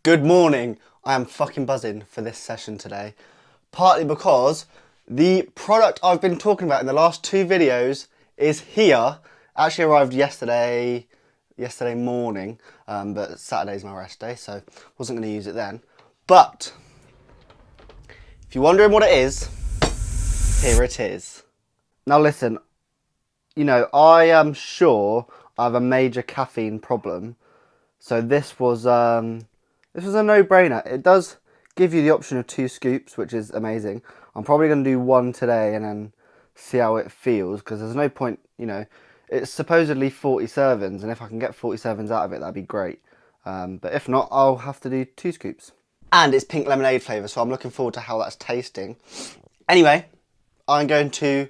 Good morning. I am fucking buzzing for this session today. Partly because the product I've been talking about in the last two videos is here. Actually arrived yesterday morning, but Saturday's my rest day, so wasn't going to use it then. But if you're wondering what it is, here it is. Now listen, you know, I am sure I have a major caffeine problem, so this was a no-brainer. It does give you the option of 2 scoops, which is amazing. I'm probably going to do 1 today and then see how it feels, because there's no point, you know, it's supposedly 40 servings, and if I can get 40 servings out of it, that'd be great. But if not, I'll have to do 2 scoops. And it's pink lemonade flavour, so I'm looking forward to how that's tasting. Anyway, I'm going to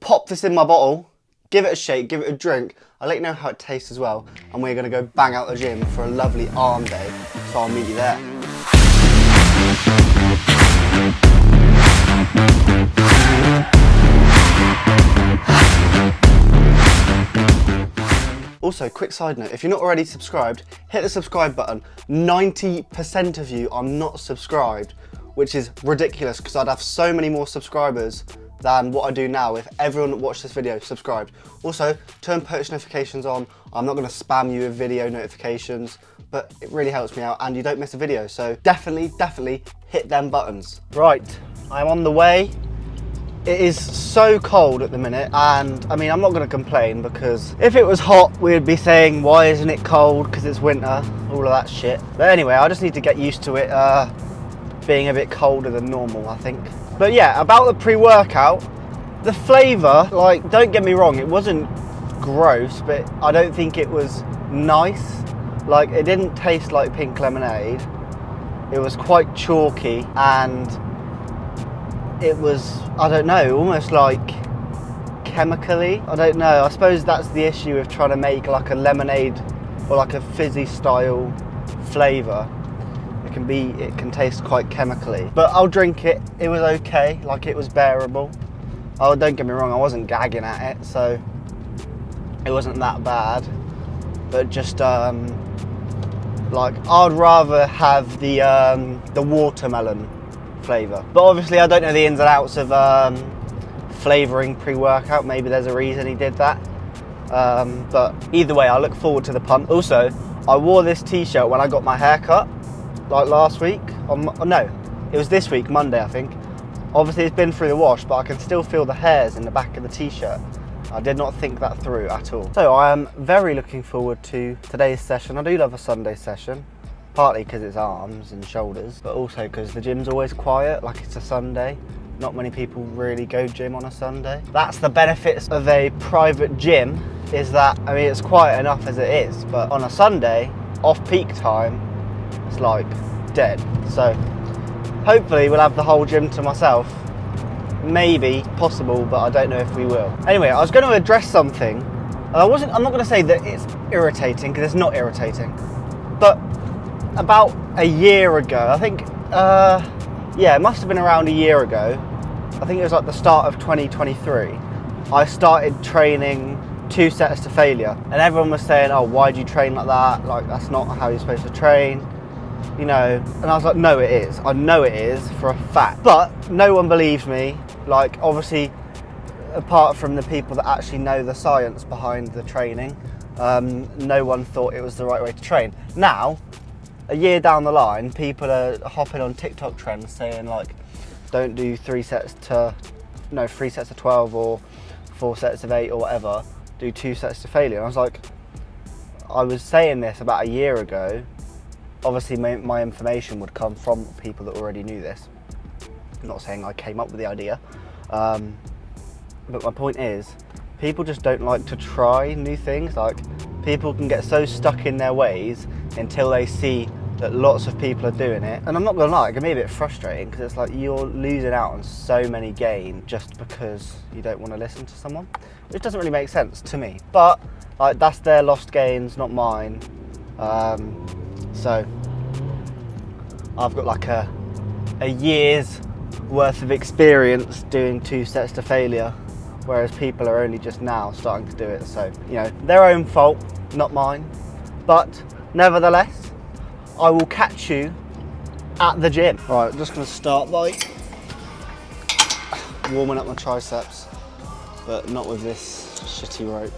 pop this in my bottle, give it a shake, give it a drink. I'll let you know how it tastes as well. And we're going to go bang out the gym for a lovely arm day. So I'll meet you there. Also, quick side note, if you're not already subscribed, hit the subscribe button. 90% of you are not subscribed, which is ridiculous because I'd have so many more subscribers than what I do now if everyone that watched this video subscribed. Also, turn post notifications on. I'm not going to spam you with video notifications, but it really helps me out and you don't miss a video. So definitely hit them buttons. Right, I'm on the way. It is so cold at the minute, and I mean, I'm not going to complain because if it was hot, we'd be saying, why isn't it cold? Because it's winter, all of that shit. But anyway, I just need to get used to it being a bit colder than normal, I think. But yeah, about the pre-workout, the flavour, like, don't get me wrong, it wasn't gross, but I don't think it was nice. Like, it didn't taste like pink lemonade. It was quite chalky, and it was, I don't know, almost like chemically. I don't know, I suppose that's the issue with trying to make like a lemonade or like a fizzy style flavour. It can taste quite chemically, but I'll drink it. It was okay, like it was bearable. Oh, don't get me wrong, I wasn't gagging at it, so it wasn't that bad. But just like, I'd rather have the watermelon flavour. But obviously I don't know the ins and outs of flavouring pre-workout. Maybe there's a reason he did that. But either way, I look forward to the pump. Also, I wore this t-shirt when I got my hair cut, like last week. No, it was this week, Monday, I think. Obviously it's been through the wash, but I can still feel the hairs in the back of the t-shirt. I did not think that through at all. So I am very looking forward to today's session. I do love a Sunday session, partly because it's arms and shoulders, but also because the gym's always quiet, like it's a Sunday. Not many people really go gym on a Sunday. That's the benefits of a private gym, is that, I mean, it's quiet enough as it is, but on a Sunday, off peak time, it's like dead. So hopefully we'll have the whole gym to myself. Maybe possible, but I don't know if we will. Anyway, I was going to address something. I'm not going to say that it's irritating, because it's not irritating, but about a year ago, I think, yeah, it must have been around a year ago. I think it was like the start of 2023. I started training 2 sets to failure, and everyone was saying, oh, why do you train like that? Like, that's not how you're supposed to train, you know. And I was like, no, it is. I know it is for a fact, but no one believes me. Like, obviously, apart from the people that actually know the science behind the training, no one thought it was the right way to train. Now, a year down the line, people are hopping on TikTok trends saying, like, don't do 3 sets to 12 or 4 sets of 8 or whatever. Do 2 sets to failure. And I was like, I was saying this about a year ago. Obviously, my information would come from people that already knew this. I'm not saying I came up with the idea, but my point is, people just don't like to try new things. Like, people can get so stuck in their ways until they see that lots of people are doing it. And I'm not gonna lie, it can be a bit frustrating, because it's like you're losing out on so many gains just because you don't want to listen to someone, which doesn't really make sense to me. But like, that's their lost gains, not mine. So I've got like a year's worth of experience doing 2 sets to failure, whereas people are only just now starting to do it. So, you know, their own fault, not mine. But nevertheless, I will catch you at the gym. Right, I'm just gonna start by warming up my triceps, but not with this shitty rope.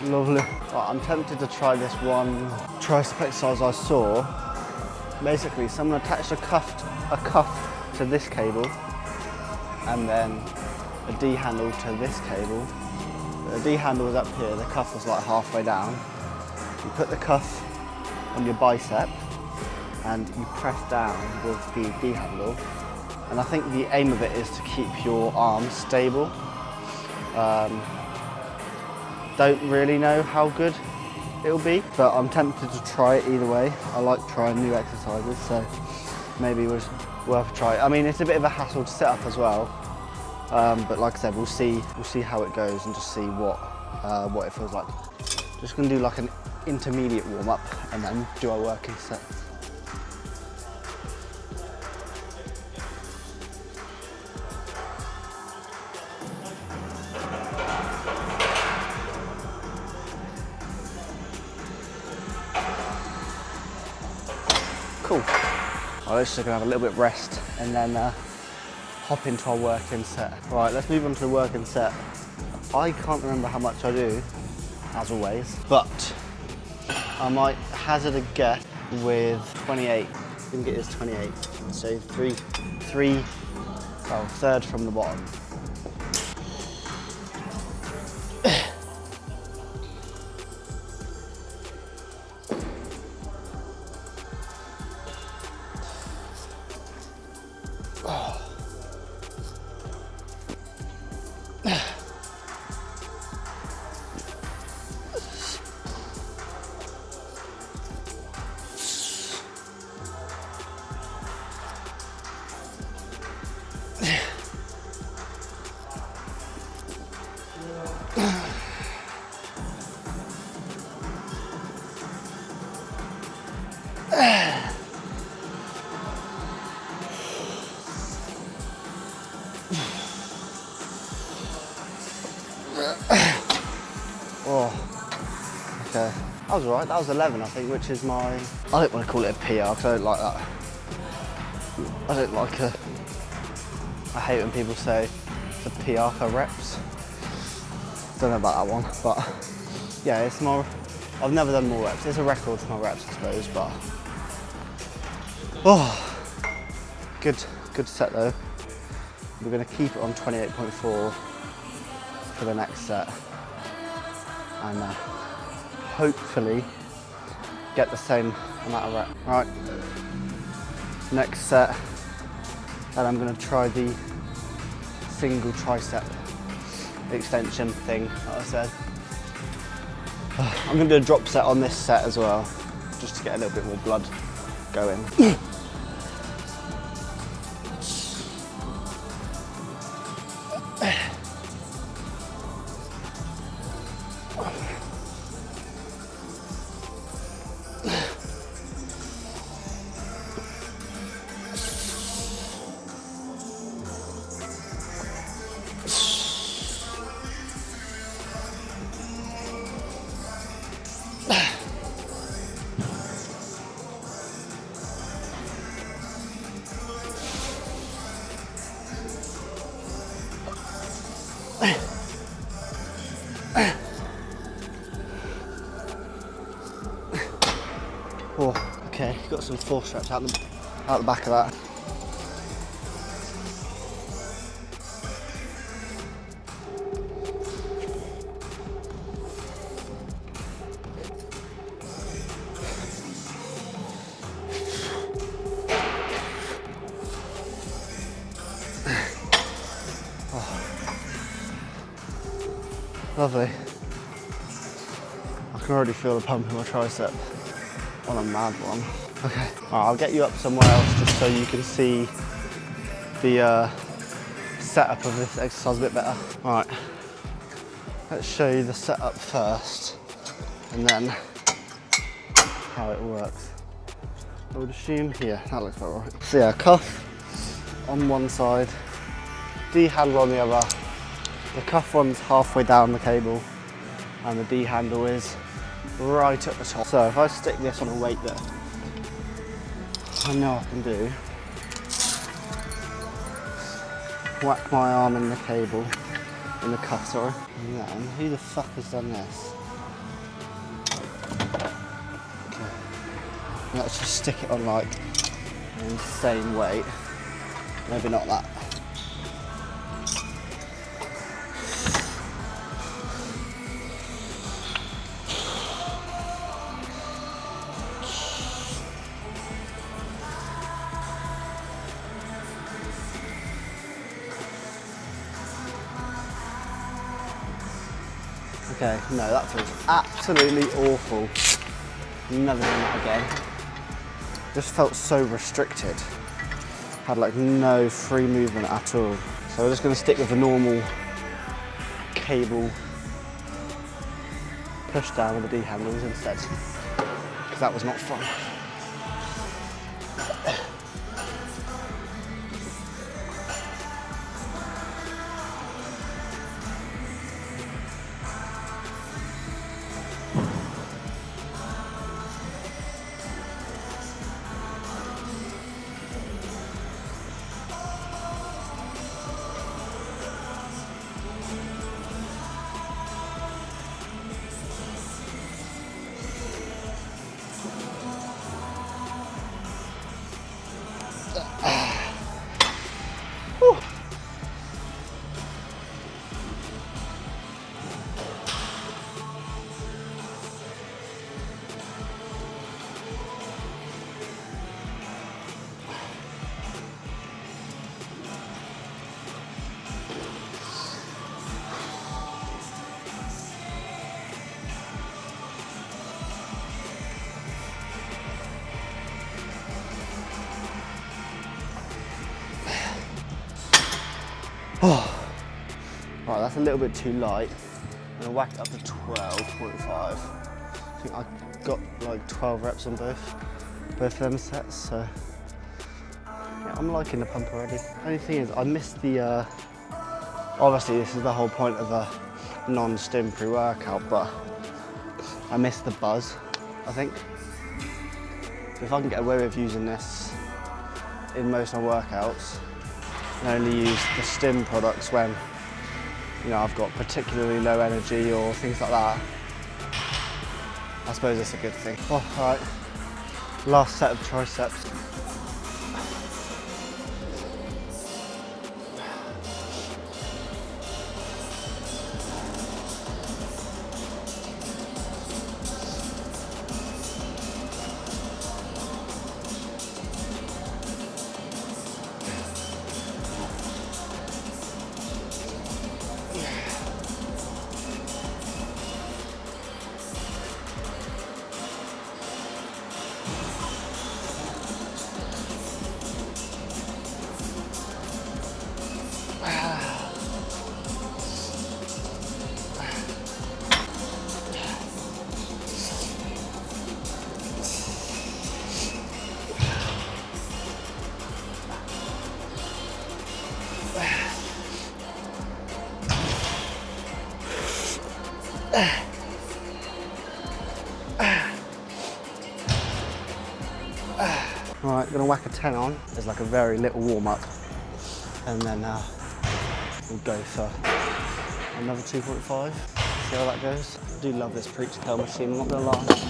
Lovely. Right, I'm tempted to try this one tricep exercise I saw. Basically, someone attached a cuff to this cable, and then a D handle to this cable. The D handle was up here, the cuff was like halfway down. You put the cuff on your bicep, and you press down with the D handle. And I think the aim of it is to keep your arms stable. Don't really know how good it'll be, but I'm tempted to try it either way. I like trying new exercises, so maybe it was worth a try. I mean, it's a bit of a hassle to set up as well, but like I said, we'll see how it goes and just see what it feels like. Just gonna do like an intermediate warm up and then do our working set. Cool. Well, let's just gonna have a little bit of rest and then hop into our working set. Right, let's move on to the working set. I can't remember how much I do, as always, but I might hazard a guess with 28. I think it is 28. So third from the bottom. Oh, okay. That was alright. That was 11, I think, which is my... I don't want to call it a PR because I don't like that. I don't like a... I hate when people say it's a PR for reps. Don't know about that one, but yeah, it's more... I've never done more reps. It's a record for my reps, I suppose, but... Oh, good set though. We're going to keep it on 28.4 for the next set. And hopefully get the same amount of reps. Right, next set, and I'm going to try the single tricep extension thing that I said. I'm going to do a drop set on this set as well, just to get a little bit more blood going. Oh, okay, got some force reps out the back of that. Lovely. I can already feel the pump in my tricep. On a mad one. Okay, right, I'll get you up somewhere else just so you can see the setup of this exercise a bit better. All right, let's show you the setup first and then how it works. I would assume here. That looks about right. So yeah, cuff on one side, D handle on the other. The cuff one's halfway down the cable, and the D handle is right at the top. So if I stick this on a weight that I know I can do, whack my arm in the cable, in the cuff, sorry. And then, who the fuck has done this? Okay. Let's just stick it on like an insane weight. Maybe not that. Okay, no, that feels absolutely awful. Never doing that again. Just felt so restricted. Had like no free movement at all. So we're just gonna stick with the normal cable push down with the D handles instead, because that was not fun. Oh. Right, that's a little bit too light. I'm gonna whack it up to 12.5. I think I got like 12 reps on both of them sets, so yeah, I'm liking the pump already. Only thing is, I missed the, obviously this is the whole point of a non-stim pre-workout, but I missed the buzz, I think. So if I can get away with using this in most of my workouts, I only use the stim products when, you know, I've got particularly low energy or things like that, I suppose it's a good thing. Oh, all right, last set of triceps. Alright, gonna whack a 10 on as like a very little warm-up, and then we'll go for another 2.5, see how that goes. I do love this preacher curl machine, I'm not gonna lie.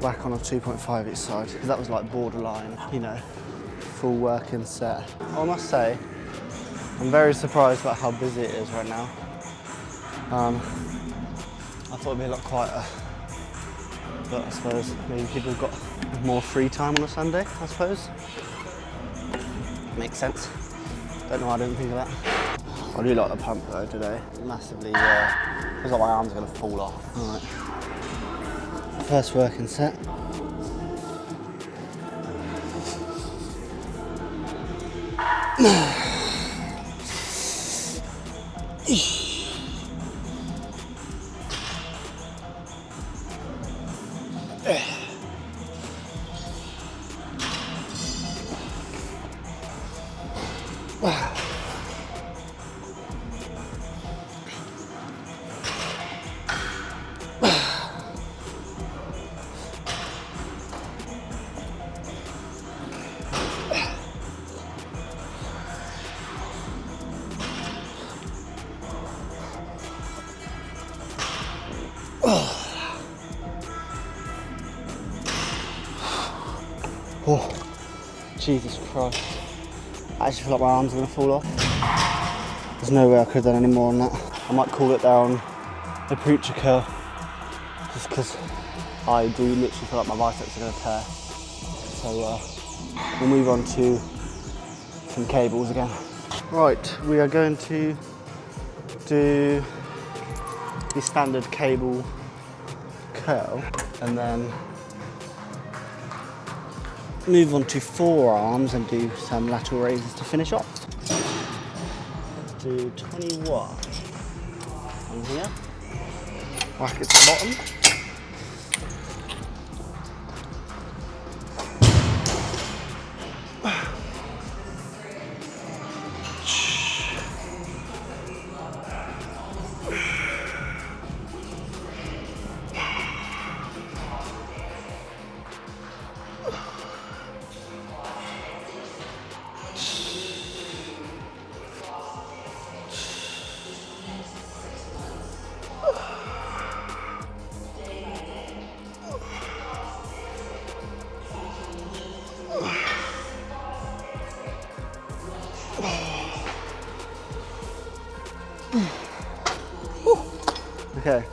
Whack on a 2.5 each side, because that was like borderline, you know, full working set. I must say, I'm very surprised about how busy it is right now. I thought it'd be a lot quieter. but I suppose maybe people have got more free time on a Sunday, I suppose. Makes sense. Don't know why I didn't think of that. I do like the pump though today. Massively, feels like my arms are going to fall off. Alright. First working set. Oh, Jesus Christ. I actually feel like my arms are going to fall off. There's no way I could have done any more on that. I might call it down the preacher curl, just because I do literally feel like my biceps are going to tear. So we'll move on to some cables again. Right, we are going to do the standard cable curl and then move on to forearms and do some lateral raises to finish off. Do 21 on here. Whack it to the bottom. Okay,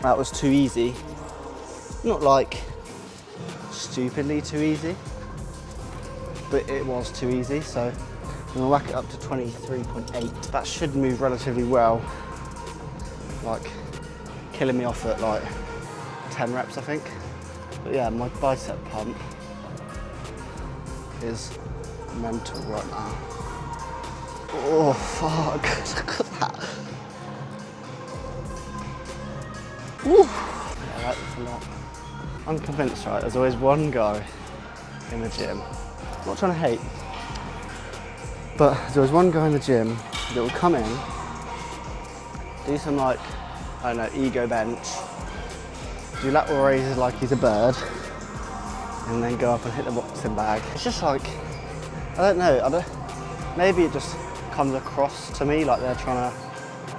that was too easy. Not like stupidly too easy, but it was too easy, so I'm gonna whack it up to 23.8. That should move relatively well, like killing me off at like 10 reps, I think. But yeah, my bicep pump is mental right now. Oh fuck, look at that. Woo. Yeah, I like this a lot. I'm convinced, right, there's always one guy in the gym, I'm not trying to hate, but there's always one guy in the gym that will come in, do some like, I don't know, ego bench, do lateral raises like he's a bird, and then go up and hit the boxing bag. It's just like, I don't know, maybe it just comes across to me like they're trying to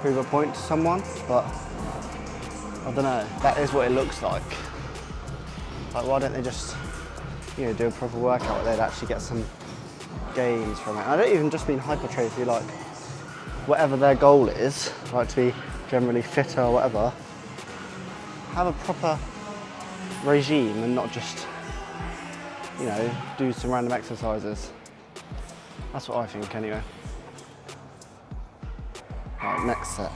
prove a point to someone, but I don't know, that is what it looks like. Like, why don't they just, you know, do a proper workout where they'd actually get some gains from it? And I don't even just mean hypertrophy, like whatever their goal is, like to be generally fitter or whatever, have a proper regime and not just, you know, do some random exercises. That's what I think anyway. Right, next set.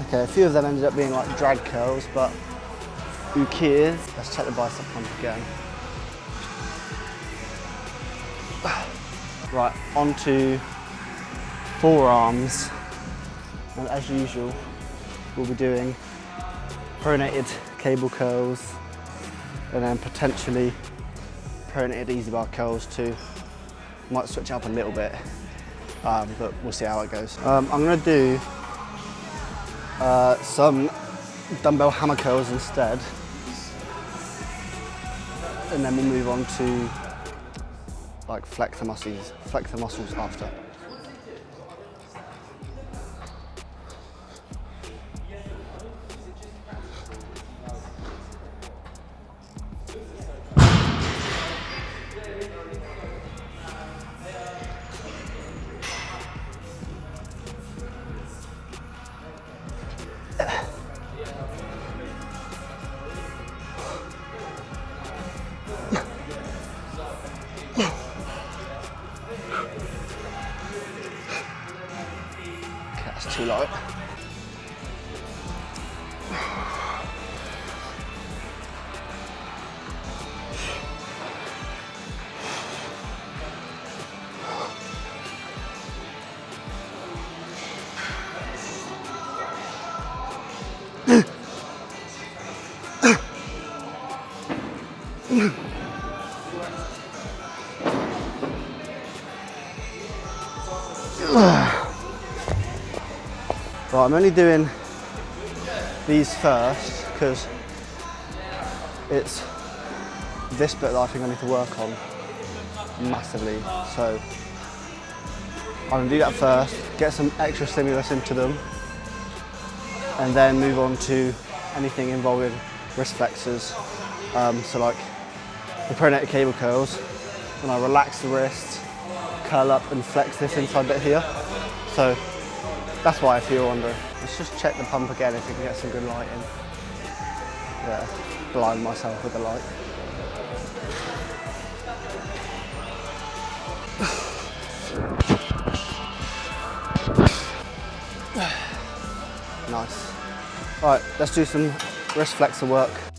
Okay, a few of them ended up being like drag curls, but who cares? Let's check the bicep pump again. Right, on to forearms. And as usual, we'll be doing pronated cable curls and then potentially pronated easy bar curls too. Might switch it up a little bit, but we'll see how it goes. I'm gonna do some dumbbell hammer curls instead. And then we'll move on to like flex the muscles after. That's too light. Right, I'm only doing these first because it's this bit that I think I need to work on massively. So I'm going to do that first, get some extra stimulus into them, and then move on to anything involving wrist flexors. So like the pronated cable curls, when I relax the wrist, curl up and flex this inside bit here. So that's why I feel under. Let's just check the pump again if we can get some good light in. Yeah, blind myself with the light. Nice. Right, let's do some wrist flexor work